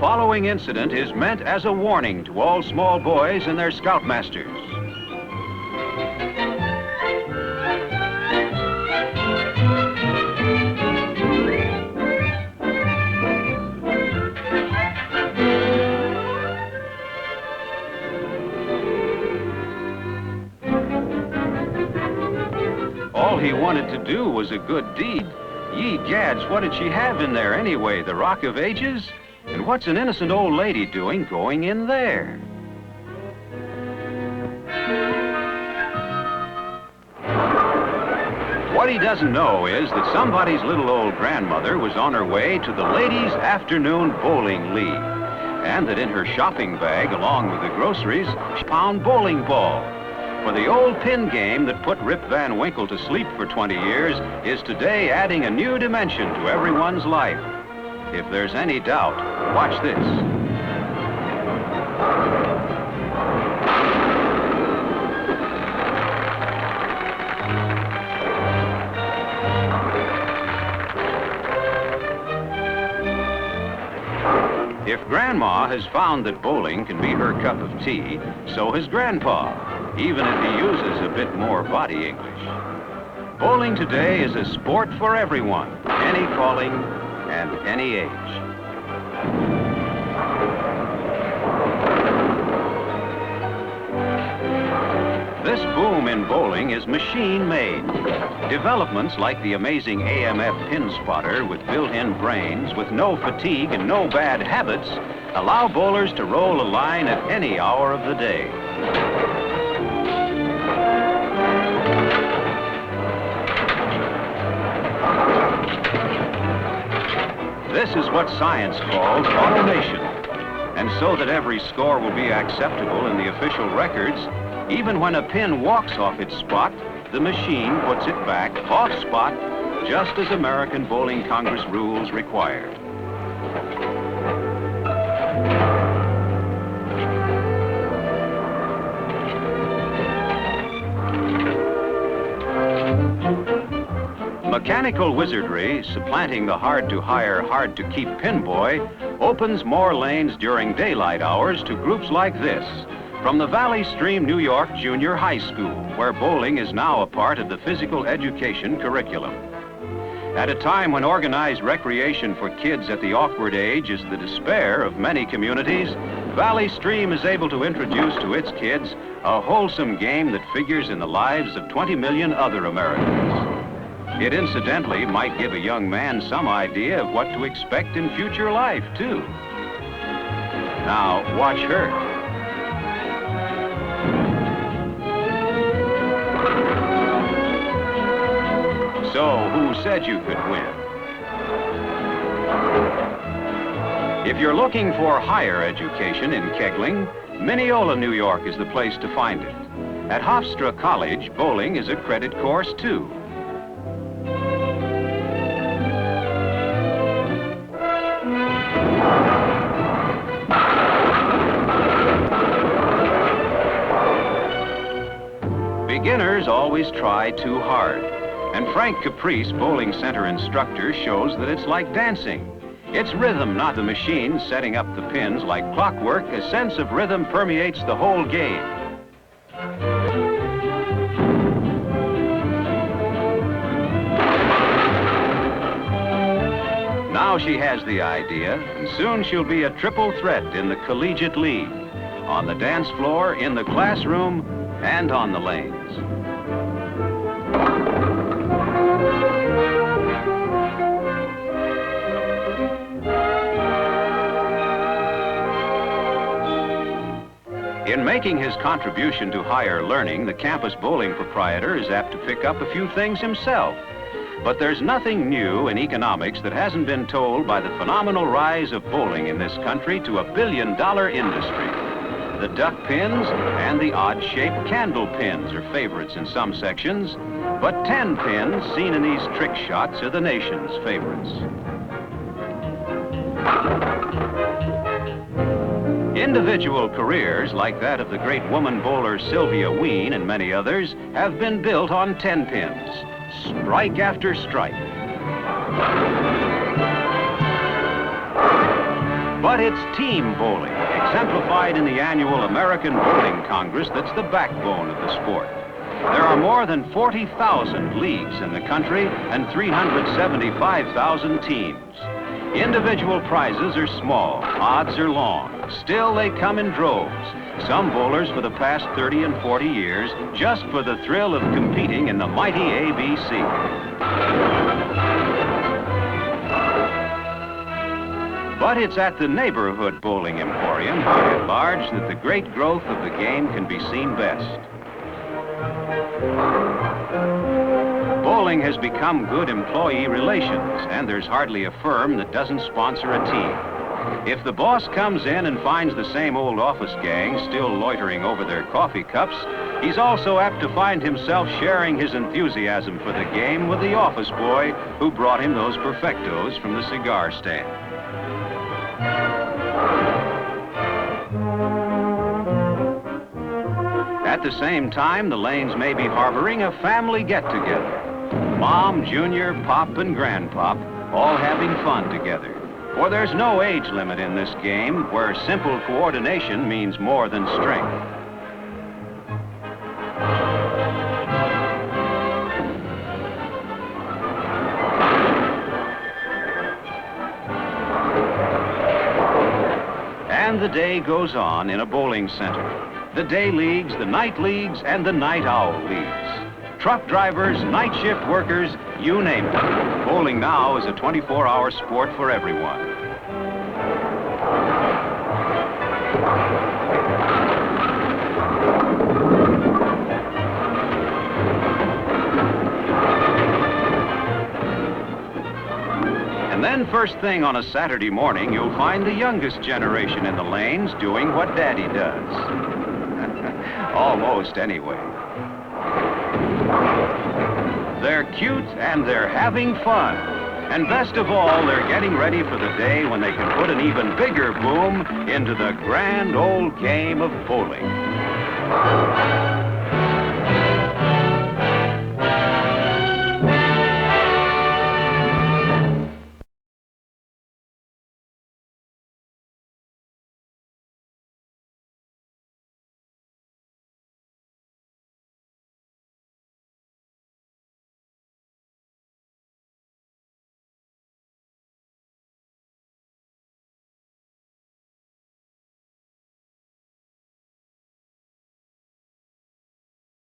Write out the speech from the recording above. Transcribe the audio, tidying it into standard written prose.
following incident is meant as a warning to all small boys and their scoutmasters. All he wanted to do was a good deed. Ye gads, what did she have in there anyway? The Rock of Ages? And what's an innocent old lady doing going in there? What he doesn't know is that somebody's little old grandmother was on her way to the Ladies' Afternoon Bowling League, and that in her shopping bag, along with the groceries, she found bowling ball. For the old pin game that put Rip Van Winkle to sleep for 20 years is today adding a new dimension to everyone's life. If there's any doubt, watch this. If Grandma has found that bowling can be her cup of tea, so has Grandpa, even if he uses a bit more body English. Bowling today is a sport for everyone, any calling and any age. This boom in bowling is machine-made. Developments like the amazing AMF Pinspotter with built-in brains, with no fatigue and no bad habits, allow bowlers to roll a line at any hour of the day. This is what science calls automation. And so that every score will be acceptable in the official records, even when a pin walks off its spot, the machine puts it back off spot, just as American Bowling Congress rules require. Mechanical wizardry, supplanting the hard-to-hire, hard-to-keep pinboy, opens more lanes during daylight hours to groups like this, from the Valley Stream, New York Junior High School, where bowling is now a part of the physical education curriculum. At a time when organized recreation for kids at the awkward age is the despair of many communities, Valley Stream is able to introduce to its kids a wholesome game that figures in the lives of 20 million other Americans. It incidentally might give a young man some idea of what to expect in future life, too. Now, watch her. So, who said you could win? If you're looking for higher education in kegling, Mineola, New York is the place to find it. At Hofstra College, bowling is a credit course, too. Beginners always try too hard. And Frank Caprice, bowling center instructor, shows that it's like dancing. It's rhythm, not the machine setting up the pins like clockwork. A sense of rhythm permeates the whole game. Now she has the idea, and soon she'll be a triple threat in the collegiate league, on the dance floor, in the classroom, and on the lanes. In making his contribution to higher learning, the campus bowling proprietor is apt to pick up a few things himself. But there's nothing new in economics that hasn't been told by the phenomenal rise of bowling in this country to a billion-dollar industry. The duck pins and the odd-shaped candle pins are favorites in some sections, but 10 pins seen in these trick shots are the nation's favorites. Individual careers, like that of the great woman bowler Sylvia Ween and many others, have been built on 10 pins, strike after strike. But it's team bowling, exemplified in the annual American Bowling Congress, that's the backbone of the sport. There are more than 40,000 leagues in the country and 375,000 teams. Individual prizes are small, odds are long. Still, they come in droves. Some bowlers for the past 30 and 40 years, just for the thrill of competing in the mighty ABC. But it's at the neighborhood bowling emporium, by and large, that the great growth of the game can be seen best. Bowling has become good employee relations, and there's hardly a firm that doesn't sponsor a team. If the boss comes in and finds the same old office gang still loitering over their coffee cups, he's also apt to find himself sharing his enthusiasm for the game with the office boy who brought him those perfectos from the cigar stand. At the same time, the lanes may be harboring a family get-together. Mom, Junior, Pop, and Grandpop all having fun together. For there's no age limit in this game, where simple coordination means more than strength. And the day goes on in a bowling center. The day leagues, the night leagues, and the night owl leagues. Truck drivers, night shift workers, you name it. Bowling now is a 24-hour sport for everyone. And then first thing on a Saturday morning, you'll find the youngest generation in the lanes doing what Daddy does. Almost, anyway. They're cute and they're having fun. And best of all, they're getting ready for the day when they can put an even bigger boom into the grand old game of bowling.